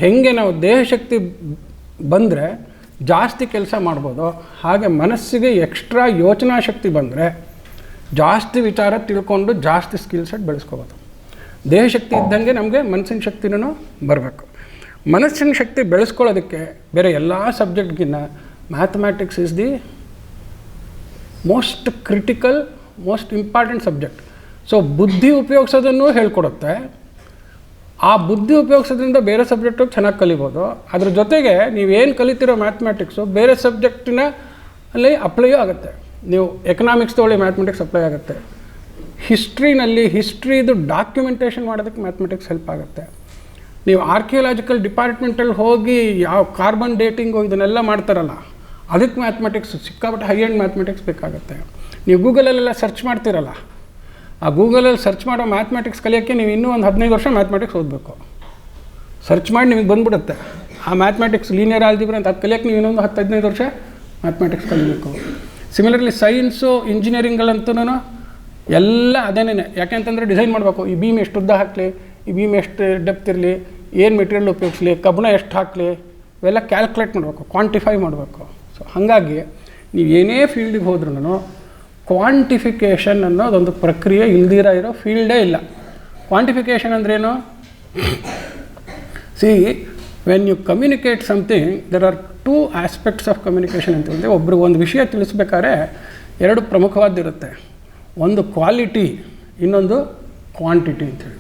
ಹೇಗೆ ನಾವು ದೇಹಶಕ್ತಿ ಬಂದರೆ ಜಾಸ್ತಿ ಕೆಲಸ ಮಾಡ್ಬೋದು, ಹಾಗೆ ಮನಸ್ಸಿಗೆ ಎಕ್ಸ್ಟ್ರಾ ಯೋಚನಾ ಶಕ್ತಿ ಬಂದರೆ ಜಾಸ್ತಿ ವಿಚಾರ ತಿಳ್ಕೊಂಡು ಜಾಸ್ತಿ ಸ್ಕಿಲ್ ಸೆಟ್ ಬೆಳೆಸ್ಕೋಬೋದು. ದೇಹ ಶಕ್ತಿ ಇದ್ದಂಗೆ ನಮಗೆ ಮನಸ್ಸಿನ ಶಕ್ತಿನೂ ಬರಬೇಕು. ಮನಸ್ಸಿನ ಶಕ್ತಿ ಬೆಳೆಸ್ಕೊಳ್ಳೋದಕ್ಕೆ ಬೇರೆ ಎಲ್ಲ ಸಬ್ಜೆಕ್ಟ್ಗಿನ್ನ mathematics is the most critical, most important subject. So ಬುದ್ಧಿ ಉಪಯೋಗಿಸೋದನ್ನು ಹೇಳ್ಕೊಡುತ್ತೆ. ಆ ಬುದ್ಧಿ ಉಪಯೋಗಿಸೋದ್ರಿಂದ ಬೇರೆ ಸಬ್ಜೆಕ್ಟು ಚೆನ್ನಾಗಿ ಕಲಿಬೋದು. ಅದ್ರ ಜೊತೆಗೆ ನೀವೇನು ಕಲಿತಿರೋ ಮ್ಯಾಥಮ್ಯಾಟಿಕ್ಸು ಬೇರೆ ಸಬ್ಜೆಕ್ಟಿನ ಅಲ್ಲಿ ಅಪ್ಲೈಯೂ ಆಗುತ್ತೆ. ನೀವು ಎಕನಾಮಿಕ್ಸ್ ತೊಗೊಳ್ಳಿ, ಮ್ಯಾಥಮೆಟಿಕ್ಸ್ ಅಪ್ಲೈ ಆಗುತ್ತೆ. ಹಿಸ್ಟ್ರಿದು ಡಾಕ್ಯುಮೆಂಟೇಷನ್ ಮಾಡೋದಕ್ಕೆ ಮ್ಯಾಥಮೆಟಿಕ್ಸ್ ಹೆಲ್ಪ್ ಆಗುತ್ತೆ. ನೀವು ಆರ್ಕಿಯಾಲಜಿಕಲ್ ಡಿಪಾರ್ಟ್ಮೆಂಟಲ್ಲಿ ಹೋಗಿ ಯಾವ ಕಾರ್ಬನ್ ಡೇಟಿಂಗು ಇದನ್ನೆಲ್ಲ ಮಾಡ್ತಾರಲ್ಲ, ಅದಕ್ಕೆ ಮ್ಯಾಥಮೆಟಿಕ್ಸ್ ಸಿಕ್ಕಾಪಟ್ಟೆ ಹೈ ಎಂಡ್ ಮ್ಯಾಥಮೆಟಿಕ್ಸ್ ಬೇಕಾಗುತ್ತೆ. ನೀವು ಗೂಗಲಲ್ಲೆಲ್ಲ ಸರ್ಚ್ ಮಾಡ್ತೀರಲ್ಲ, ಆ ಗೂಗಲಲ್ಲಿ ಸರ್ಚ್ ಮಾಡೋ ಮ್ಯಾಥಮೆಟಿಕ್ಸ್ ಕಲಿಯೋಕ್ಕೆ ನೀವು ಇನ್ನೂ ಒಂದು 15 ವರ್ಷ ಮ್ಯಾಥಮೆಟಿಕ್ಸ್ ಓದಬೇಕು. ಸರ್ಚ್ ಮಾಡಿ ನಿಮಗೆ ಬಂದುಬಿಡುತ್ತೆ ಆ ಮ್ಯಾಥಮೆಟಿಕ್ಸ್, ಲೀನಿಯರ್ ಆಲ್ಜಿಬ್ರಾ ಅಂತ. ಅದು ಕಲಿಯೋಕ್ಕೆ ನೀವು ಇನ್ನೊಂದು 10-15 ವರ್ಷ ಮ್ಯಾಥಮೆಟಿಕ್ಸ್ ಕಲಿಬೇಕು. ಸಿಮಿಲರ್ಲಿ ಸೈನ್ಸು, ಇಂಜಿನಿಯರಿಂಗಲ್ಲಂತೂ ಎಲ್ಲ ಅದೇನೇ. ಯಾಕೆಂತಂದರೆ ಡಿಸೈನ್ ಮಾಡಬೇಕು, ಈ ಬೀಮ್ ಎಷ್ಟು ಉದ್ದ ಹಾಕಲಿ, ಈ ಬೀಮ್ ಎಷ್ಟು ಡೆಪ್ತ್ ಇರಲಿ, ಏನು ಮೆಟೀರಿಯಲ್ ಉಪಯೋಗಿಸಲಿ, ಕಬ್ಬಣ ಎಷ್ಟು ಹಾಕಲಿ, ಇವೆಲ್ಲ ಕ್ಯಾಲ್ಕುಲೇಟ್ ಮಾಡಬೇಕು, ಕ್ವಾಂಟಿಫೈ ಮಾಡಬೇಕು. ಸೊ ಹಾಗಾಗಿ ನೀವು ಏನೇ ಫೀಲ್ಡಿಗೆ ಹೋದ್ರೂ ಕ್ವಾಂಟಿಫಿಕೇಷನ್ ಅನ್ನೋದೊಂದು ಪ್ರಕ್ರಿಯೆ ಇಲ್ದಿರ ಇರೋ ಫೀಲ್ಡೇ ಇಲ್ಲ. ಕ್ವಾಂಟಿಫಿಕೇಷನ್ ಅಂದ್ರೇನು? See, when you communicate something, there are 2 aspects of communication ಅಂತ ಹೇಳಿದ್ರೆ, ಒಬ್ರಿಗೆ ಒಂದು ವಿಷಯ ತಿಳಿಸ್ಬೇಕಾದ್ರೆ 2 ಪ್ರಮುಖವಾದಿರುತ್ತೆ. ಒಂದು ಕ್ವಾಲಿಟಿ, ಇನ್ನೊಂದು ಕ್ವಾಂಟಿಟಿ ಅಂತೇಳಿ.